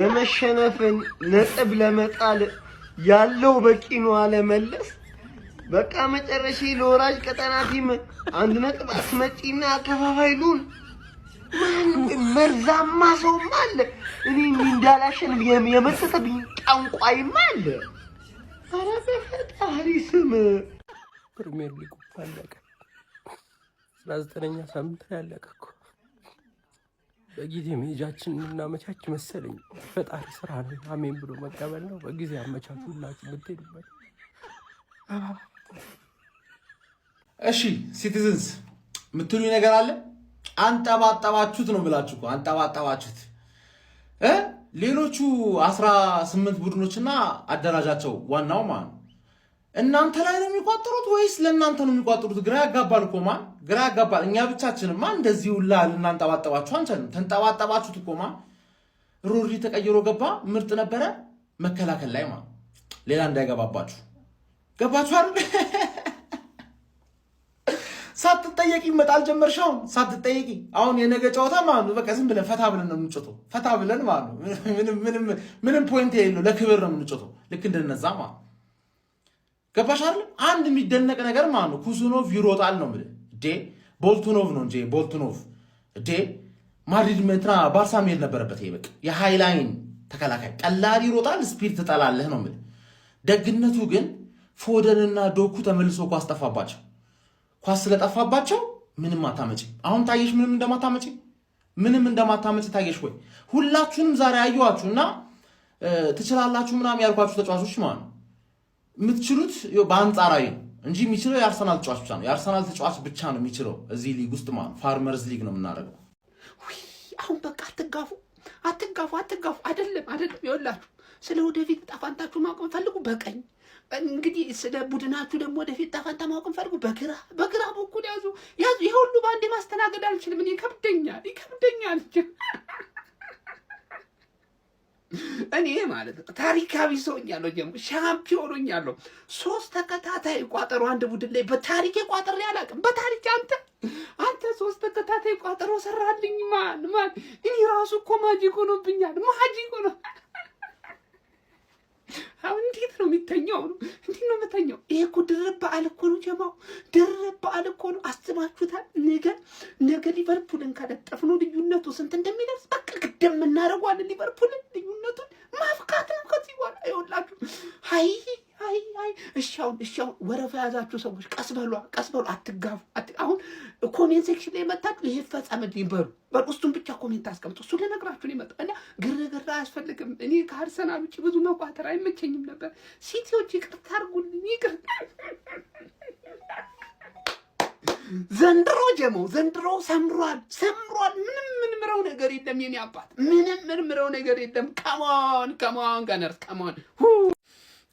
የመሸነፍን ነጥብ ለመጣል ያለው በቂ ነው አለመለስ በቃ መጨረሻ ለወራጅ ቀጠና ቲም አንድ ነጥብ አስመጪና አከፋፋይሉን መርዛማ ሰውም አለ እኔ እንዳላሸንፍ የመሰተብኝ ቋንቋይም አለ ኧረ በፈጣሪ ስም ፕሪሚየር ሊጉ አለቀ 19ኛ ሳምንት ያለቀ እኮ በጊዜ ሜጃችን እናመቻች መሰለኝ ፈጣሪ ስራ ነው አሜን ብሎ መቀበል ነው በጊዜ አመቻቹላችሁ ብትሄዱበት እሺ ሲቲዝንስ ምትሉ ነገር አለ አንጠባጠባችሁት ነው ብላችሁ እኮ አንጠባጠባችሁት ሌሎቹ 18 ቡድኖችና አደራጃቸው ዋናው ማን እናንተ ላይ ነው የሚቋጥሩት ወይስ ለእናንተ ነው የሚቋጥሩት ግራ ያጋባል እኮ ማን ግራ ያጋባል እኛ ብቻችንማ እንደዚህ ሁላ እናንጠባጠባችሁ አንችልም ተንጠባጠባችሁት እኮ ማን ሮሪ ተቀይሮ ገባ ምርጥ ነበረ መከላከል ላይ ማን ሌላ እንዳይገባባችሁ ገባችሁ አይደል ሳትጠየቂ መጣል ጀመርሻው ሳትጠየቂ አሁን የነገ ጨዋታ ማን በቃ ዝም ብለን ፈታ ብለን ነው የምንጮተው ፈታ ብለን ማን ምንም ፖይንት የለው ለክብር ነው የምንጮተው ልክ እንደነዛ ማን ገባሽ አይደል አንድ የሚደነቅ ነገር ማን ነው ኩሱኖቭ ይሮጣል ነው ማለት ዴ ቦልቱኖቭ ነው እንጂ ቦልቱኖቭ ዴ ማድሪድ መትራ ባርሳ ሜል ነበረበት ይሄ በቃ የሃይላይን ተከላካይ ቀላል ይሮጣል ስፒድ ትጠላለህ ነው ማለት ደግነቱ ግን ፎደንና ዶኩ ተመልሶ ኳስ ጠፋባቸው ኳስ ስለጠፋባቸው ምንም አታመጪ አሁን ታየሽ ምንም እንደማታመጪ ታየሽ ወይ ሁላችሁንም ዛሬ አዩዋችሁና ትችላላችሁ ምናምን ያልኳችሁ ተጫዋቾች ማለት ምትችሉት በአንጻራዊ እንጂ የሚችለው የአርሰናል ተጫዋች ብቻ ነው የአርሰናል ተጫዋች ብቻ ነው የሚችለው እዚህ ሊግ ውስጥ ማለት ፋርመርስ ሊግ ነው የምናደርገው አሁን በቃ አትጋፉ አይደለም ይኸውላችሁ ስለ ወደፊት ጣፋንታችሁ ማወቅ ፈልጉ በቀኝ እንግዲህ ስለ ቡድናችሁ ደግሞ ወደፊት ጣፋንታ ማወቅ ፈልጉ በግራ በኩል ያዙ ይሄ ሁሉ ባንዴ ማስተናገድ አልችልም እኔ ይከብደኛል እኔ ማለት ታሪካዊ ሰውኛለሁ ጀምሮ ሻምፒዮን ሆኛለሁ 3 ተከታታይ ቋጠሮ አንድ ቡድን ላይ በታሪክ ቋጠሮ ያላቅም በታሪክ አንተ 3 ተከታታይ ቋጠሮ ሰራልኝ ማን እኔ ራሱ እኮ ማጂክ ሆኖብኛል ማጂክ ሆኖ አሁን እንዴት ነው የሚተኛው እንዴት ነው የምተኛው ይሄ እኮ ድርብ በዓል እኮ ነው ጀማው ድርብ በዓል እኮ ነው አስባችሁታል ነገ ሊቨርፑልን ካለጠፍነው ልዩነቱ ስንት እንደሚደርስ በቃ ግድም እናደርገዋለን ሊቨርፑልን ልዩነቱን ማፍካት ነው ከዚህ በኋላ ይኸውላችሁ አይ እሻውን ወረፋ ያዛችሁ ሰዎች ቀስ በሉ አትጋፉ አሁን ኮሜንት ሴክሽን ላይ መጣችሁ ይሄ ፈጻመልኝ በሉ እሱን ብቻ ኮሜንት አስቀምጡ እሱ ለነግራችሁ ነው የመጣው እና ግርግር አያስፈልግም እኔ ከአርሰናል ውጪ ብዙ መቋጠር አይመቸኝም ነበር ሲቲዎች ይቅርታ አድርጉልኝ ዘንድሮ ሰምሯል ምንም ምረው ነገር የለም የኔ አባት ምንም ምረው ነገር የለም ከማን ጋነርስ ከማን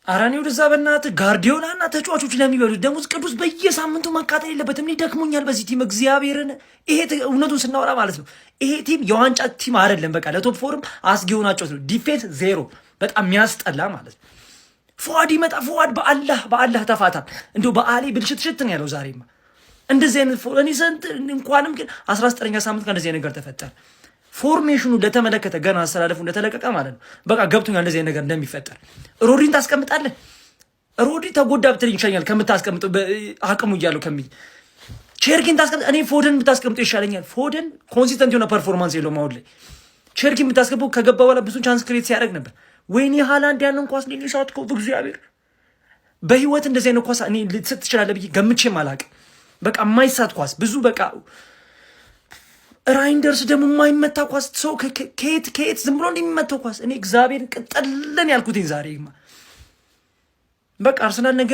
አራኔው ደዛ በእናት ጋርዲዮላና ተጫዋቾች ለሚበሉት ደሞዝ ቅዱስ በየሳምንቱ መቃጠል የለበትም እኔ ደክሞኛል በዚህ ቲም እግዚአብሔርን ይሄ እውነቱን ስናወራ ማለት ነው ይሄ ቲም የዋንጫ ቲም አይደለም በቃ ለቶፕ ፎርም አስጊው ናቸው ነው ዲፌንስ ዜሮ በጣም የሚያስጠላ ማለት ነው ፉአድ ይመጣ ፉአድ በአላህ ተፋታ እንደው በአሊ ብልሽት ነው ያለው ዛሬማ እንደዚህ አይነት እኔ ዘንድ እንኳንም ግን 19ኛ ሳምንት ከእንደዚህ ነገር ተፈጠረ ፎርሜሽኑ ለተመለከተ ገና አስተላለፉ እንደተለቀቀ ማለት ነው በቃ ገብቶኛል እንደዚህ ነገር እንደሚፈጠር ሮድሪን ታስቀምጣለህ ሮድሪ ተጎዳ ብትል ይሻለኛል ከምታስቀምጥ አቅሙ ይያለው ቸርኪን ታስቀምጥ እኔ ፎደን ብታስቀምጥ ይሻለኛል ፎደን ኮንሲስተንት የሆነ ፐርፎርማንስ የለው ማውል ላይ ቸርኪን ብታስቀምጥ ከገባ በኋላ ብዙ ቻንስ ክሬት ሲያደርግ ነበር ወይኔ ሃላንድ ያንን ኳስ ነው ሊሻትከው በእግዚአብሔር በህይወት እንደዚህ አይነት ኳስ እኔ ልትሰጥ ትችላለህ ብዬ ገምቼም አላውቅም በቃ የማይሳት ኳስ ብዙ በቃ ራይንደርስ ደግሞ የማይመታ ኳስ ሰው ከየት ዝም ብሎ እንደሚመታው ኳስ እኔ እግዚአብሔር ቅጠልን ያልኩትኝ ዛሬማ በቃ አርሰናል ነገ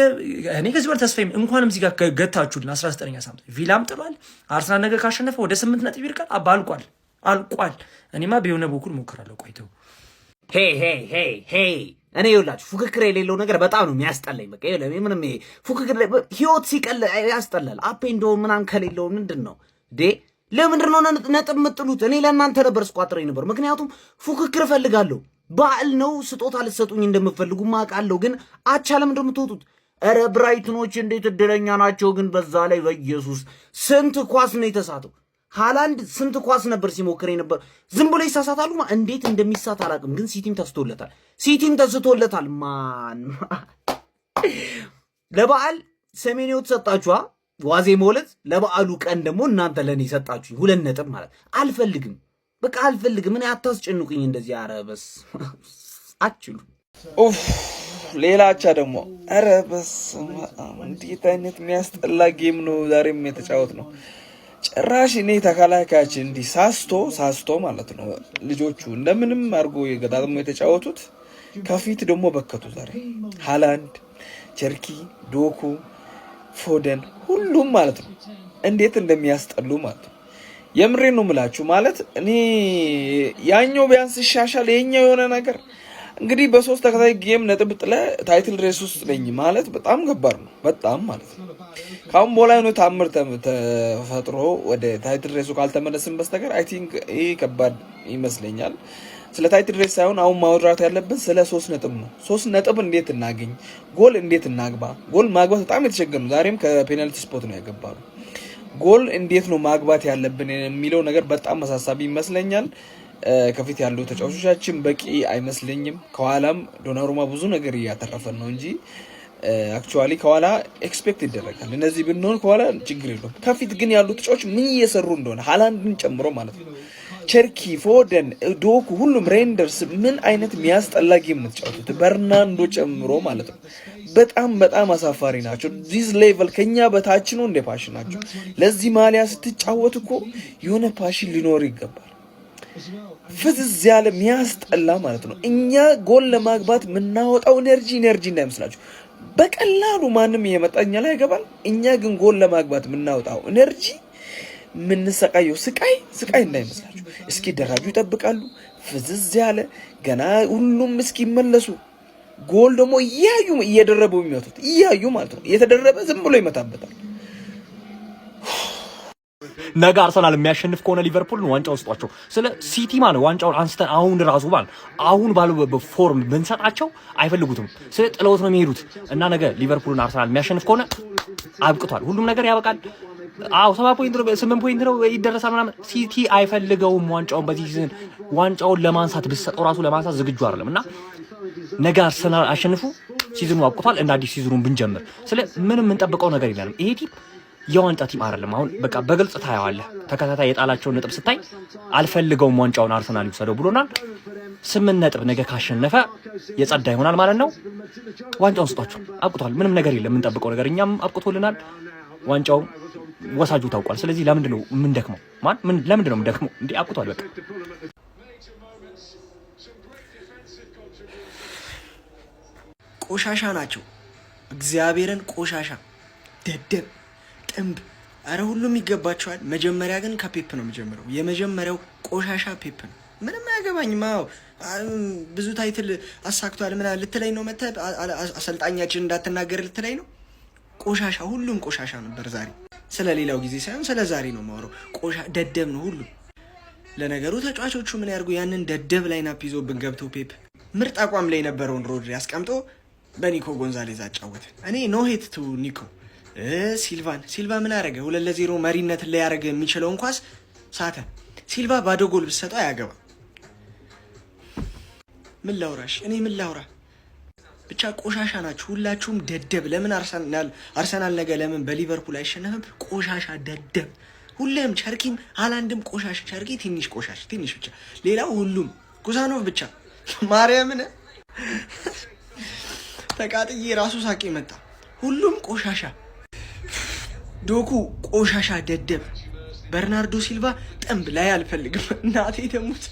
እኔ ከዚህ በኋላ ተስፋዬ እንኳንም እዚህ ጋር ገታችሁልን 19ኛ ሳምንት ቪላም ጥሏል አርሰናል ነገ ካሸነፈ ወደ 8 ነጥብ ይርቃል አልቋል እኔማ ቢሆነ በኩል ሞክራለሁ ቆይተው ሄይ እኔ ይኸውላችሁ ፉክክር የሌለው ነገር በጣም ነው የሚያስጠላኝ በቃ ይኸውልህ ምንም ፉክክር ህይወት ሲቀል ያስጠላል አፕ ኤንድ ዳውን ምናምን ከሌለው ምንድነው ለምንድን ነው ነጥብ የምጥሉት እኔ ለእናንተ ነበር ስቋጥረኝ ነበር ምክንያቱም ፉክክር እፈልጋለሁ በዓል ነው ስጦታ ልትሰጡኝ እንደምትፈልጉ ማውቃለሁ ግን አቻለም እንደምትወጡት ኧረ ብራይትኖች እንዴት እድለኛ ናቸው ግን በዛ ላይ በኢየሱስ ስንት ኳስ ነው የተሳተው ሃላንድ ስንት ኳስ ነበር ሲሞክር ነበር። ዝም ብሎ ይሳሳታሉ። እንዴት እንደሚሳት አላውቅም፣ ግን ሲቲም ተስቶለታል። ማን ለበዓል ሰሜንዮ ተሰጣችኋ ዋዜ መውለት ለበዓሉ ቀን ደግሞ እናንተ ለኔ ሰጣችሁኝ 2 ነጥብ ማለት አልፈልግም። በቃ አልፈልግም። እኔ አታስጨንቁኝ እንደዚህ። አረበስ አችሉ ኡፍ ሌላቻ ደግሞ አረበስ እንዴት አይነት የሚያስጠላ ጌም ነው ዛሬም የተጫወት ነው። ጭራሽ እኔ ተከላካያችን እንዲህ ሳስቶ ማለት ነው። ልጆቹ እንደምንም አድርጎ የገጣጥሞ የተጫወቱት ከፊት ደግሞ በከቱ። ዛሬ ሃላንድ፣ ቸርኪ፣ ዶኩ፣ ፎደን ሁሉም ማለት ነው እንዴት እንደሚያስጠሉ ማለት ነው። የምሬን ነው የምላችሁ። ማለት እኔ ያኛው ቢያንስ ይሻሻል የኛው የሆነ ነገር እንግዲህ በ3 ተከታይ ጌም ነጥብ ጥለ ታይትል ሬስ ውስጥ ነኝ ማለት በጣም ከባድ ነው። በጣም ማለት ነው ካሁን በኋላ ነው ታምር ተፈጥሮ ወደ ታይትል ሬሱ ካልተመለስን በስተቀር አይ ቲንክ ይሄ ከባድ ይመስለኛል። ስለ ታይትል ሬስ ሳይሆን አሁን ማውራት ያለብን ስለ 3 ነጥብ ነው። 3 ነጥብ እንዴት እናገኝ፣ ጎል እንዴት እናግባ። ጎል ማግባት በጣም የተቸገረ ነው። ዛሬም ከፔናልቲ ስፖት ነው ያገባሉ። ጎል እንዴት ነው ማግባት ያለብን የሚለው ነገር በጣም አሳሳቢ ይመስለኛል። ከፊት ያለው ተጫዋቾቻችን በቂ አይመስለኝም። ከኋላም ዶናሩማ ብዙ ነገር እያተረፈን ነው እንጂ አክቹአሊ ከኋላ ኤክስፔክት ይደረጋል እነዚህ ብንሆን ከኋላ ችግር የለውም። ከፊት ግን ያሉ ተጫዋቾች ምን እየሰሩ እንደሆነ ሃላንድን ጨምሮ ማለት ነው፣ ቸርኪ፣ ፎደን፣ ዶኩ ሁሉም ሬንደርስ ምን አይነት የሚያስጠላ ጌም ነው የተጫወቱት በርናንዶ ጨምሮ ማለት ነው። በጣም አሳፋሪ ናቸው። ዲስ ሌቨል ከኛ በታች ነው እንደ ፓሽን ናቸው። ለዚህ ማሊያ ስትጫወት እኮ የሆነ ፓሽን ሊኖር ይገባል። ፍዝዝ ያለ የሚያስጠላ ማለት ነው። እኛ ጎል ለማግባት የምናወጣው ኤነርጂ እንዳይመስላችሁ በቀላሉ ማንም እየመጣ እኛ ላይ ይገባል። እኛ ግን ጎል ለማግባት የምናወጣው ኤነርጂ የምንሰቃየው ስቃይ እንዳይመስላችሁ። እስኪ ደራጁ ይጠብቃሉ። ፍዝዝ ያለ ገና ሁሉም እስኪመለሱ ጎል ደግሞ እያዩ እየደረበው የሚመቱት እያዩ ማለት ነው። እየተደረበ ዝም ብሎ ይመታበታል። ነገ አርሰናል የሚያሸንፍ ከሆነ ሊቨርፑልን ዋንጫ ወስጧቸው። ስለ ሲቲ ማለት ዋንጫውን አንስተን አሁን ራሱ ማለት አሁን ባለው ፎርም ብንሰጣቸው አይፈልጉትም። ስለ ጥለውት ነው የሚሄዱት እና ነገ ሊቨርፑልን አርሰናል የሚያሸንፍ ከሆነ አብቅቷል፣ ሁሉም ነገር ያበቃል። 7 ፖይንት ነው 8 ፖይንት ነው ይደረሳል ምናምን። ሲቲ አይፈልገውም ዋንጫውን። በዚህ ሲዝን ዋንጫውን ለማንሳት ብትሰጠው ራሱ ለማንሳት ዝግጁ አይደለም እና ነገ አርሰናል አሸንፉ፣ ሲዝኑ አብቅቷል። እንደ አዲስ ሲዝኑን ብንጀምር ስለ ምንም የምንጠብቀው ነገር የለንም። ይሄ ቲም የዋንጫ ቲም አይደለም። አሁን በቃ በግልጽ ታያዋለህ። ተከታታይ የጣላቸውን ነጥብ ስታይ አልፈልገውም ዋንጫውን አርሰናል ይወሰደው ብሎናል። 8 ነጥብ ነገ ካሸነፈ የጸዳ ይሆናል ማለት ነው። ዋንጫውን ስጧቸው፣ አብቅቷል። ምንም ነገር የለም የምንጠብቀው ነገር፣ እኛም አብቅቶልናል። ዋንጫው ወሳጁ ታውቋል። ስለዚህ ለምንድን ነው የምንደክመው? ለምንድን ነው የምንደክመው? እንዴ አብቅቷል በቃ። ቆሻሻ ናቸው። እግዚአብሔርን ቆሻሻ፣ ደደብ፣ ጥንብ። አረ ሁሉም ይገባቸዋል። መጀመሪያ ግን ከፔፕ ነው የሚጀምረው። የመጀመሪያው ቆሻሻ ፔፕ ነው። ምንም አያገባኝም። ብዙ ታይትል አሳክቷል ምናምን ልትለኝ ነው መተህ አሰልጣኛችን እንዳትናገር ልትለኝ ነው። ቆሻሻ፣ ሁሉም ቆሻሻ ነበር ዛሬ። ስለ ሌላው ጊዜ ሳይሆን ስለ ዛሬ ነው የማወራው። ደደብ ነው ሁሉም። ለነገሩ ተጫዋቾቹ ምን ያርጉ? ያንን ደደብ ላይናፕ ይዞብን ገብቶ ፔፕ ምርጥ አቋም ላይ የነበረውን ሮድሪ አስቀምጦ በኒኮ ጎንዛሌዝ አጫወተ። እኔ ኖ ሄት ቱ ኒኮ። ሲልቫ ምን አረገ? 2-0 መሪነትን ላይ ያረገ የሚችለውን ኳስ ሳተ። ሲልቫ ባዶ ጎል ብትሰጠው አያገባ። ምን ላውራሽ? እኔ ምን ላውራ? ብቻ ቆሻሻ ናችሁ ሁላችሁም፣ ደደብ። ለምን አርሰናል ነገ ለምን በሊቨርፑል አይሸነፍም? ቆሻሻ፣ ደደብ ሁሌም። ቸርኪም ሃላንድም ቆሻሻ። ቸርኪ ትንሽ ቆሻሻ፣ ትንሽ ብቻ። ሌላው ሁሉም ኩዛኖቭ ብቻ። ማርያምን ተቃጥዬ ራሱ ሳቄ መጣ። ሁሉም ቆሻሻ። ዶኩ ቆሻሻ፣ ደደብ። በርናርዶ ሲልቫ ጥንብ ላይ አልፈልግም። እናቴ ተሙት።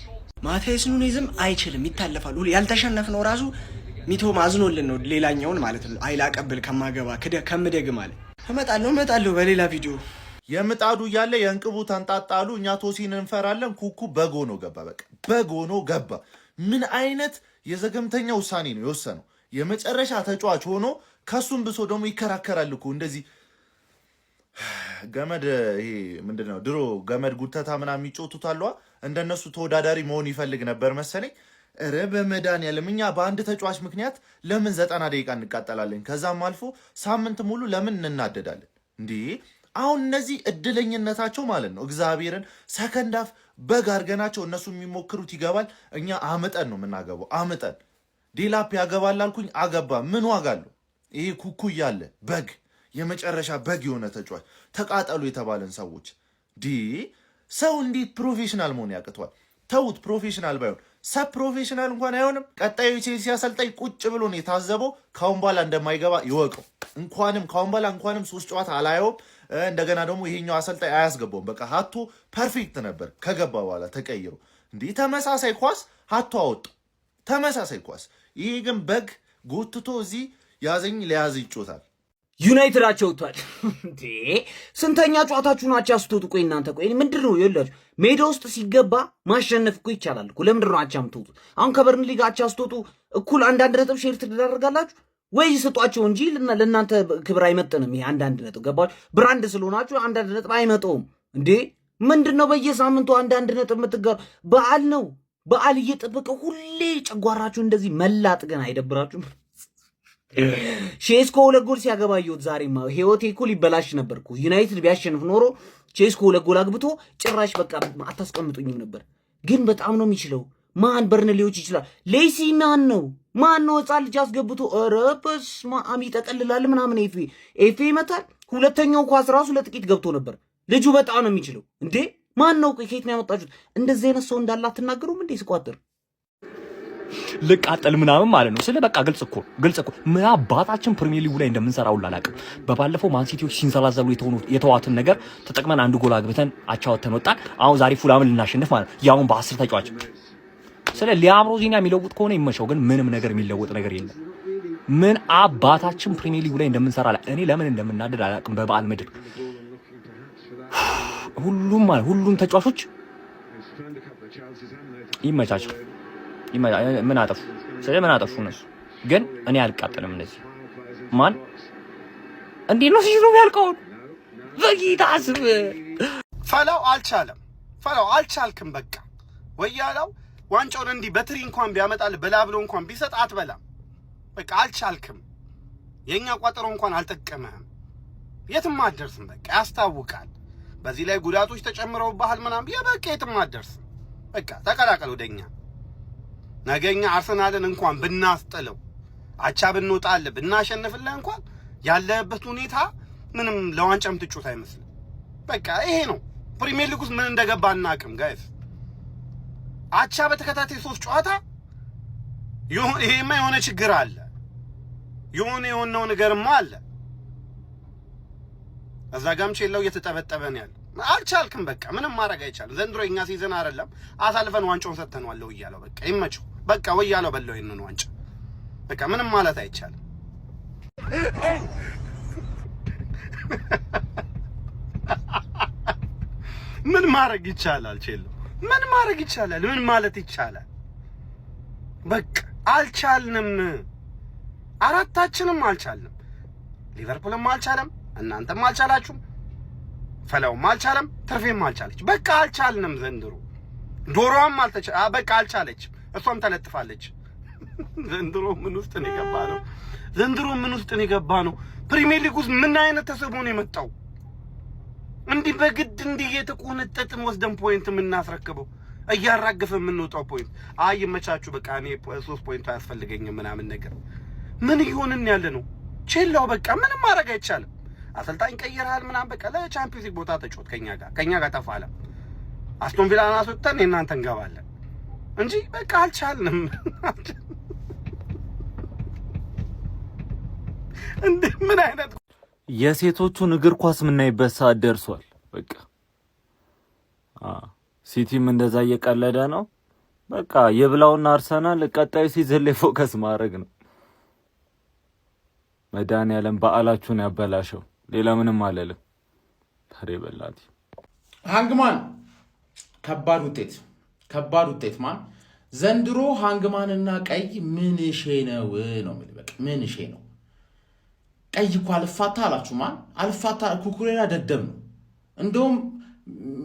ማቴስ ኑኔዝም አይችልም፣ ይታለፋል። ያልተሸነፍነው ራሱ ሚቶ ማዝኖልን ነው። ሌላኛውን ማለት ነው አይላ ቀብል ከማገባ ከምደግ ማለት እመጣለሁ በሌላ ቪዲዮ። የምጣዱ እያለ የእንቅቡ ተንጣጣሉ። እኛ ቶሲን እንፈራለን። ኩኩ በጎኖ ገባ። በቃ በጎኖ ገባ። ምን አይነት የዘገምተኛ ውሳኔ ነው የወሰነው? የመጨረሻ ተጫዋች ሆኖ ከሱም ብሶ ደግሞ ይከራከራል እኮ እንደዚህ ገመድ። ይሄ ምንድነው ድሮ ገመድ ጉተታ ምናምን የሚጮቱት አለዋ። እንደነሱ ተወዳዳሪ መሆን ይፈልግ ነበር መሰለኝ። ኧረ በመድኃኒዓለም እኛ በአንድ ተጫዋች ምክንያት ለምን 90 ደቂቃ እንቃጠላለን? ከዛም አልፎ ሳምንት ሙሉ ለምን እንናደዳለን? እንዴ አሁን እነዚህ እድለኝነታቸው ማለት ነው እግዚአብሔርን ሰከንድ አፍ በግ አድርገናቸው እነሱ የሚሞክሩት ይገባል። እኛ አምጠን ነው የምናገባው። አምጠን ዴላፕ ያገባል አልኩኝ አገባ። ምን ዋጋ አለው? ይሄ ኩኩ እያለ በግ የመጨረሻ በግ የሆነ ተጫዋች ተቃጠሉ የተባለን ሰዎች ሰው እንዴት ፕሮፌሽናል መሆን ያቅቷል? ተውት፣ ፕሮፌሽናል ባይሆን ሰብ ፕሮፌሽናል እንኳን አይሆንም። ቀጣዩ ቼልሲ አሰልጣኝ ቁጭ ብሎ ነው የታዘበው። ካሁን በኋላ እንደማይገባ ይወቀው። ካሁን በኋላ እንኳንም 3 ጨዋታ አላየውም። እንደገና ደግሞ ይሄኛው አሰልጣኝ አያስገባውም። በቃ ሀቶ ፐርፌክት ነበር ከገባ በኋላ ተቀይሮ። እንዲህ ተመሳሳይ ኳስ ሀቶ አወጡ፣ ተመሳሳይ ኳስ። ይሄ ግን በግ ጎትቶ እዚህ ያዘኝ ለያዝ ይጮታል። ዩናይትድ አቻ ወጥቷል እንዴ! ስንተኛ ጨዋታችሁ ናችሁ አስተውጡ? ቆይ እናንተ ቆይ ምንድነው ይላችሁ? ሜዳ ውስጥ ሲገባ ማሸነፍ እኮ ይቻላል እኮ። ለምንድነው አቻ የምትወጡት? አሁን ከበርንሊ ጋር አቻ አስተውጡ እኩል አንዳንድ ነጥብ ሼር ትደራርጋላችሁ ወይ? ስጧቸው እንጂ ለእናንተ ክብር አይመጥንም። ይሄ አንዳንድ ነጥብ ገባችሁ? ብራንድ ስለሆናችሁ አንዳንድ ነጥብ አይመጣውም እንዴ! ምንድነው በየሳምንቱ አንዳንድ ነጥብ የምትጋሩ? በዓል ነው፣ በዓል እየጠበቀ ሁሌ ጨጓራችሁ እንደዚህ መላጥ ግን አይደብራችሁም? ቼስኮ 2 ጎል ሲያገባየሁት ዛሬማ ህይወቴ እኮ ሊበላሽ ነበርኩ። ዩናይትድ ቢያሸንፍ ኖሮ ቼስኮ 2 ጎል አግብቶ ጭራሽ በቃ አታስቀምጡኝም ነበር። ግን በጣም ነው የሚችለው። ማን በርንሌዎች ይችላል? ሌሲ ማን ነው ህፃን ልጅ አስገብቶ ኧረ በስመ አብ ይጠቀልላል ምናምን። ኤፌ ይመታል። ሁለተኛው ኳስ ራሱ ለጥቂት ገብቶ ነበር። ልጁ በጣም ነው የሚችለው። እንዴ ማን ነው? ከየት ነው ያመጣችሁት? እንደዚህ አይነት ሰው እንዳለ አትናገሩም እንዴ? ስቋጥር ልቃጠል ምናምን ማለት ነው። ስለ በቃ ግልጽ እኮ ምን አባታችን ፕሪሚየር ሊጉ ላይ እንደምንሰራው አላውቅም። በባለፈው ማን ሲቲዎች ሲንዘላዘሉ የተዋቱን ነገር ተጠቅመን 1 ጎል አግብተን አቻ ወጥተን ወጣን። አሁን ዛሬ ፉላምን ልናሸንፍ ማለት ያውን በ10 ተጫዋች። ስለ ሊያም ሮዚና የሚለውጥ ከሆነ ይመቸው፣ ግን ምንም ነገር የሚለውጥ ነገር የለም። ምን አባታችን ፕሪሚየር ሊጉ ላይ እንደምንሰራ እኔ ለምን እንደምናደድ አላውቅም። በበዓል ምድር ሁሉም ተጫዋቾች ይመቻቸው። ምን አጠፉ? ምን አጠፉ እነሱ? ግን እኔ አልቃጠልም። እንደዚህ ማን እንዴት ነው ሲሉ ያልቀው? በጌታ ስም ፈላው አልቻልክም። በቃ ወያላው ዋንጫውን እንዲህ በትሪ እንኳን ቢያመጣል በላ ብሎ እንኳን ቢሰጥ አትበላም። በቃ አልቻልክም። የኛ ቋጠሮ እንኳን አልጠቀመህም። የትም አትደርስም። በቃ ያስታውቃል። በዚህ ላይ ጉዳቶች ተጨምረው ባህል ምናምን በቃ የትም አትደርስም። በቃ ተቀላቀል ወደኛ። ነገኛ አርሰናልን እንኳን ብናስጥለው አቻ ብንወጣልህ ብናሸንፍልህ እንኳን ያለበት ሁኔታ ምንም ለዋንጫም ትጮት አይመስልም። በቃ ይሄ ነው ፕሪሚየር ሊግ ውስጥ ምን እንደገባ እናቅም ጋይስ። አቻ በተከታታይ 3 ጨዋታ ይሄማ የሆነ ችግር አለ። የሆነው ነገርማ አለ። እዛ ጋም ቼላው እየተጠበጠበ ነው ያለው። አልቻልክም። በቃ ምንም ማድረግ አይቻልም። ዘንድሮ እኛ ሲዘን አይደለም አሳልፈን ዋንጫውን ሰጥተናል። ወያለው በቃ ይመቸው። በቃ ወያለው በለው ይሄንን ዋንጫ። በቃ ምንም ማለት አይቻልም። ምን ማድረግ ይቻላል? ቼሎ ምን ማድረግ ይቻላል? ምን ማለት ይቻላል? በቃ አልቻልንም። አራታችንም አልቻልንም። ሊቨርፑልም አልቻለም፣ እናንተም አልቻላችሁም፣ ፈላውም አልቻለም፣ ትርፌም አልቻለች። በቃ አልቻልንም። ዘንድሮ ዶሮዋም በቃ አልቻለች። እሷም ተለጥፋለች። ዘንድሮ ምን ውስጥ ነው የገባነው? ፕሪሚየር ሊግ ውስጥ ምን አይነት ተሰቦ ነው የመጣው? እንዲህ በግድ እንዲህ የተቆነጠጥን ወስደን ፖይንት የምናስረክበው እያራገፈ የምንወጣው ፖይንት። አይ ይመቻችሁ በቃ እኔ 3 ፖይንት አያስፈልገኝም ምናምን ነገር ምን ይሆንን ያለ ነው? ቼላው በቃ ምንም ማድረግ አይቻልም። አሰልጣኝ ቀይረሃል ምናምን በቃ ለቻምፒዮንስ ሊግ ቦታ ተጫወት ከኛ ጋር ተፋለ። አስቶን ቪላን አስወጥተን እናንተ እንገባለን እንጂ በቃ አልቻልንም። እንዴ ምን አይነት የሴቶቹን እግር ኳስ የምናይበት ሰዓት ደርሷል። በቃ ሲቲም እንደዛ እየቀለደ ነው። በቃ የብላውና አርሰናል ቀጣዩ ሲዝን ላይ ፎከስ ማድረግ ነው። መድኃኒዓለም በዓላችሁን ያበላሸው። ሌላ ምንም አልልም። ታሬ በላቲ ሃንግማን ከባድ ውጤት ማን ዘንድሮ ሃንግማንና ቀይ ምን ሼ ነው የሚል በቃ ምን ሼ ነው። ቀይ እኮ አልፋታ አላችሁ። ማን አልፋታ? ኩኩሬላ ደደብ ነው። እንደውም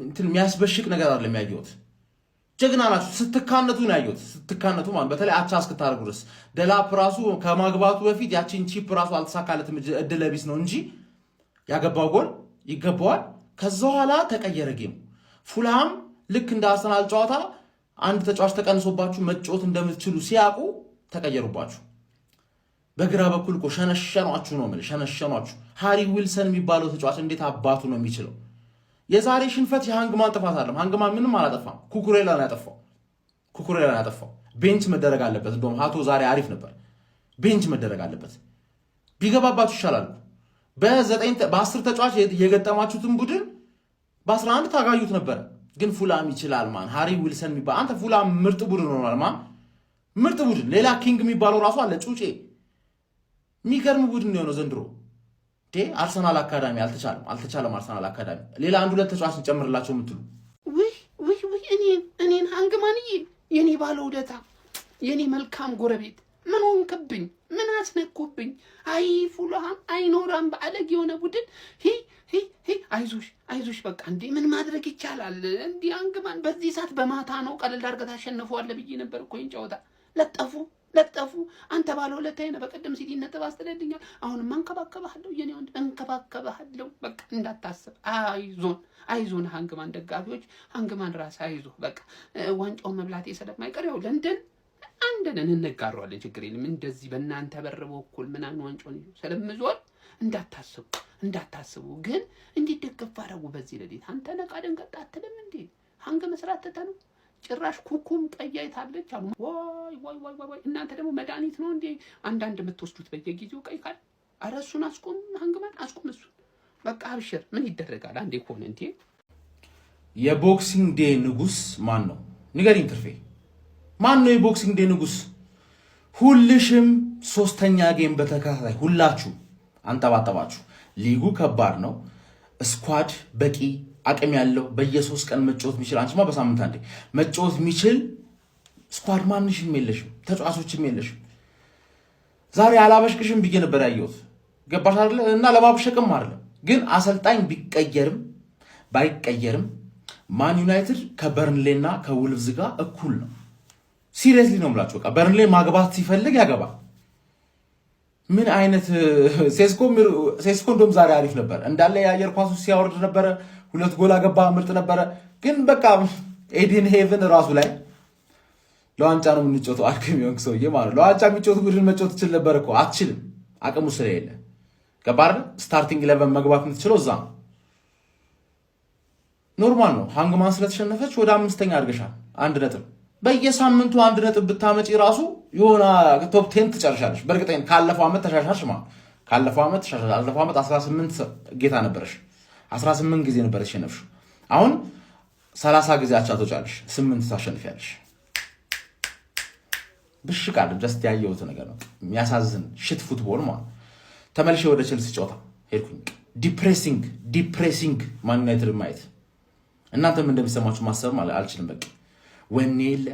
እንትን የሚያስበሽቅ ነገር አይደለም ያየሁት። ጀግና ናችሁ። ስትካነቱ ነው ያየሁት። ስትካነቱ ማለት በተለይ አቻ እስክታደርጉ ድረስ ደላፕ ራሱ ከማግባቱ በፊት ያቺን ቺፕ ራሱ አልተሳካለትም። እድለ ቢስ ነው እንጂ ያገባው ጎል ይገባዋል። ከዛ በኋላ ተቀየረ ጌሙ። ፉልሃም ልክ እንደ አርሰናል ጨዋታ አንድ ተጫዋች ተቀንሶባችሁ መጫወት እንደምትችሉ ሲያውቁ ተቀየሩባችሁ። በግራ በኩል እኮ ሸነሸኗችሁ ነው የምልህ፣ ሸነሸኗችሁ። ሃሪ ዊልሰን የሚባለው ተጫዋች እንዴት አባቱ ነው የሚችለው? የዛሬ ሽንፈት የሃንግማን ጥፋት አይደለም። ሃንግማን ምንም አላጠፋም። ኩኩሬላ ነው ያጠፋው። ቤንች መደረግ አለበት። እንደውም ሀቶ ዛሬ አሪፍ ነበር። ቤንች መደረግ አለበት። ቢገባባችሁ ይሻላል። በ10 ተጫዋች የገጠማችሁትን ቡድን በ11 ታጋዩት ነበር። ግን ፉላም ይችላል ማን። ሃሪ ዊልሰን የሚባል አንተ ፉላም ምርጥ ቡድን ሆኗል ማን፣ ምርጥ ቡድን። ሌላ ኪንግ የሚባለው ራሱ አለ ጩጬ። የሚገርም ቡድን ነው የሆነው ዘንድሮ። አርሰናል አካዳሚ አልተቻለም። አርሰናል አካዳሚ ሌላ 1-2 ተጫዋች እንጨምርላቸው የምትሉ እኔን ሃንግማንዬ፣ የኔ ባለውለታ፣ የኔ መልካም ጎረቤት ምን ሆንክብኝ? ምን አስነኩብኝ? አይ ፉልሃም አይኖራም በአለግ የሆነ ቡድን አይዞሽ በቃ እንዴ ምን ማድረግ ይቻላል? እንዲህ ሃንግማን በዚህ ሰዓት በማታ ነው ቀለል አድርገህ ታሸንፈዋለህ ብዬ ነበር እኮ ይሄን ጨዋታ። ለጠፉ አንተ ባለውለታዬ ነህ። በቀደም ሲቲ ነጥብ አስጥለልኛል። አሁንም እንከባከብሃለሁ፣ የኔ ወንድ እንከባከብሃለሁ። በቃ እንዳታስብ። አይዞን ሃንግማን ደጋፊዎች፣ ሃንግማን ራስ አይዞህ። በቃ ዋንጫውን መብላቴ ስለማይቀር ያው ለንደን አንደንን እንጋሯለን፣ ችግር የለም። እንደዚህ በእናንተ በር በኩል ምናምን ዋንጫውን ይዞ ስለምዞር እንዳታስቡ። ግን እንዴት ደገፍ አደረጉ በዚህ ሌሊት። አንተ ነቃ ደንገጥ አትልም እንዴ? ሃንግ መስራት ትተህ ነው ጭራሽ ኩኩም ቀያይታለች አሉ። ዋይ እናንተ ደግሞ መድኃኒት ነው እንዴ አንዳንድ የምትወስዱት በየጊዜው ቀይ ካል? ኧረ እሱን አስቆም፣ ሃንግማን አስቆም እሱን። በቃ አብሽር፣ ምን ይደረጋል አንዴ ከሆነ እንዴ። የቦክሲንግ ዴይ ንጉስ ማን ነው ንገሪኝ ትርፌ። ማን ነው የቦክሲንግ ዴይ ንጉስ? ሁልሽም 3ኛ ጌም በተከታታይ ሁላችሁ አንጠባጠባችሁ። ሊጉ ከባድ ነው። ስኳድ በቂ አቅም ያለው በየ3 ቀን መጫወት የሚችል፣ አንቺማ በሳምንት አንዴ መጫወት የሚችል ስኳድ ማንሽም የለሽም፣ ተጫዋቾችም የለሽም። ዛሬ አላበሽቅሽም ብዬ ነበር ያየሁት። ገባሽ አይደለ? እና ለማብሸቅም አይደለም ግን አሰልጣኝ ቢቀየርም ባይቀየርም ማን ዩናይትድ ከበርንሌና ከውልቭዝ ጋር እኩል ነው። ሲሪየስሊ ነው የምላችሁ። በቃ በርንሌ ማግባት ሲፈልግ ያገባል። ምን አይነት ሴስኮ እንደውም ዛሬ አሪፍ ነበር እንዳለ የአየር ኳሱ ሲያወርድ ነበረ። 2 ጎል አገባ፣ ምርጥ ነበረ። ግን በቃ ኤዲን ሄቨን ራሱ ላይ ለዋንጫ ነው የምንጮተው አድክም የሆንክ ሰውዬ ማለት ነው። ለዋንጫ የሚጮቱ ቡድን መጮት ትችል ነበር እኮ። አትችልም፣ አቅሙ ስለሌለ። ገባር ስታርቲንግ 11 መግባት የምትችለው እዛ ነው። ኖርማል ነው። ሃንግማን ስለተሸነፈች ወደ 5ኛ አድርገሻል። 1 ነጥብ በየሳምንቱ 1 ነጥብ ብታመጪ ራሱ የሆነ ቶፕ 10 ትጨርሻለሽ። በእርግጠኝ ካለፈው ዓመት ተሻሻልሽ ማለት ካለፈው ዓመት ተሻሻል። ካለፈው ዓመት 18 ጌታ ነበረሽ፣ 18 ጊዜ ነበር የተሸነፍሽ። አሁን 30 ጊዜ አቻ ትወጫለሽ፣ 8 ታሸንፊያለሽ። ብሽቃል ጀስት ያየሁት ነገር ነው። የሚያሳዝን ሽት ፉትቦል ማለት። ተመልሼ ወደ ቼልሲ ጨዋታ ሄድኩኝ። ዲፕሬሲንግ ማን ዩናይትድ ማየት። እናንተም እንደሚሰማችሁ ማሰብ ማለት አልችልም። በቃ ወኔ የለ፣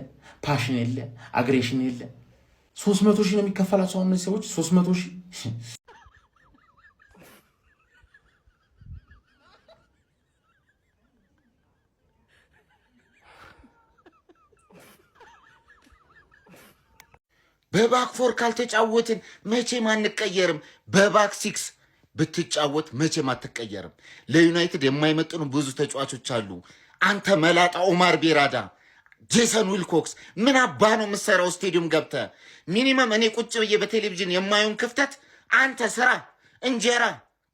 ፓሽን የለ፣ አግሬሽን የለ። 300 ሺህ ነው የሚከፈላቸው አሁን እነዚህ ሰዎች 300 ሺህ። በባክ 4 ካልተጫወትን መቼም አንቀየርም። በባክ 6 ብትጫወት መቼም አትቀየርም። ለዩናይትድ የማይመጥኑ ብዙ ተጫዋቾች አሉ። አንተ መላጣ ኦማር ቤራዳ፣ ጄሰን ዊልኮክስ ምን አባ ነው የምትሰራው ስቴዲየም ገብተህ? ሚኒመም እኔ ቁጭ ብዬ በቴሌቪዥን የማየውን ክፍተት አንተ ስራ፣ እንጀራ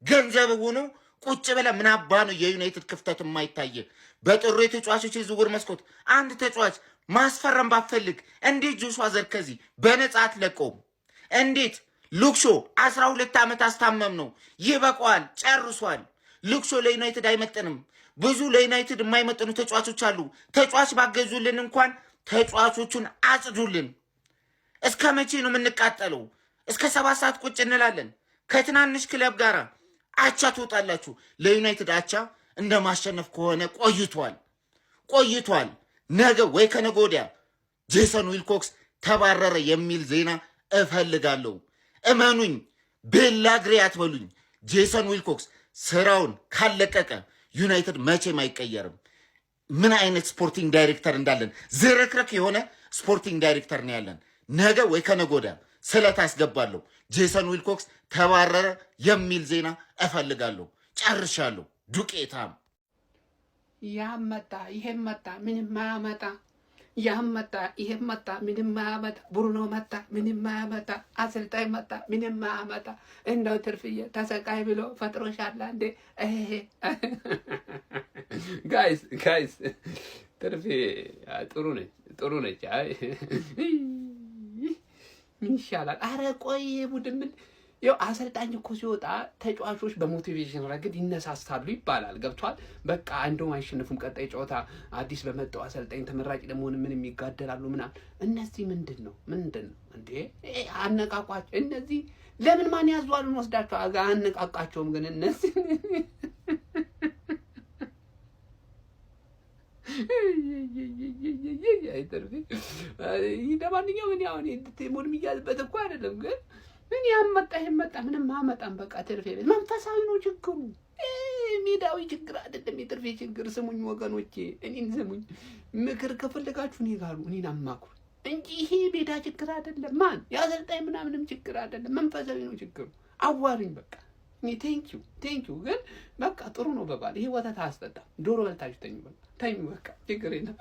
ገንዘብ ሆኖ ቁጭ ብለህ ምን አባ ነው የዩናይትድ ክፍተት የማይታየ? በጥሩ የተጫዋቾች የዝውውር መስኮት አንድ ተጫዋች ማስፈረም ባፈልግ እንዴት ጆሹዋ ዘርከዚ በነጻ አትለቀውም? እንዴት ሉክሾ 12 ዓመት አስታመም ነው ይበቃዋል፣ ጨርሷል። ሉክሾ ለዩናይትድ አይመጥንም። ብዙ ለዩናይትድ የማይመጥኑ ተጫዋቾች አሉ። ተጫዋች ባገዙልን እንኳን ተጫዋቾቹን አጽዱልን። እስከ መቼ ነው የምንቃጠለው? እስከ 7 ሰዓት ቁጭ እንላለን። ከትናንሽ ክለብ ጋር አቻ ትወጣላችሁ። ለዩናይትድ አቻ እንደ ማሸነፍ ከሆነ ቆይቷል። ነገ ወይ ከነገ ወዲያ ጄሰን ዊልኮክስ ተባረረ የሚል ዜና እፈልጋለሁ። እመኑኝ፣ ቤላግሬ አትበሉኝ። ጄሰን ዊልኮክስ ስራውን ካለቀቀ ዩናይትድ መቼም አይቀየርም። ምን አይነት ስፖርቲንግ ዳይሬክተር እንዳለን፣ ዝርክርክ የሆነ ስፖርቲንግ ዳይሬክተር ነው ያለን። ነገ ወይ ከነገ ወዲያ ስለታስገባለሁ ጄሰን ዊልኮክስ ተባረረ የሚል ዜና እፈልጋለሁ። ጨርሻለሁ። ዱቄታም። ያም መጣ ይሄም መጣ ምንም ማያመጣ፣ ያም መጣ ይሄም መጣ ምንም ማያመጣ፣ ብሩኖ መጣ ምንም ማያመጣ፣ አሰልጣኝ መጣ ምንም ማያመጣ። እንደው ትርፍዬ ተሰቃይ ብሎ ፈጥሮሻል እንዴ? ጋይስ ትርፌ ጥሩ ነች። አይ ምን ይሻላል? አረ ቆይ ቡድን ምን ያው አሰልጣኝ እኮ ሲወጣ ተጫዋቾች በሞቲቬሽን ረገድ ይነሳሳሉ ይባላል። ገብቷል? በቃ እንደውም አይሸነፉም። ቀጣይ ጨዋታ አዲስ በመጣው አሰልጣኝ ተመራጭ ለመሆን ምንም ይጋደላሉ ምናምን። እነዚህ ምንድን ነው እንዴ አነቃቋቸው? እነዚህ ለምን ማን ያዟሉን ወስዳቸው አነቃቃቸውም። ግን እነዚህ አይተርፊ ለማንኛውም እኔ አሁን ሞድ የሚያዝበት እኮ አይደለም ግን ምን ያመጣ ይመጣ ምንም አመጣም። በቃ ትርፌ መንፈሳዊ ነው ችግሩ፣ ሜዳዊ ችግር አይደለም። የትርፌ ችግር ስሙኝ ወገኖቼ፣ እኔን ስሙኝ። ምክር ከፈለጋችሁ እኔ ጋር እኔን አማክሩ እንጂ ይሄ ሜዳ ችግር አይደለም። ማን ያሰልጣኝ ምናምንም ችግር አይደለም። መንፈሳዊ ነው ችግሩ። አዋሪኝ በቃ እኔ ቴንኪው ግን በቃ ጥሩ ነው በባል ይሄ ወተት አያስጠጣም። ዶሮ በልታችሁ ተኙ በቃ ችግር የለም።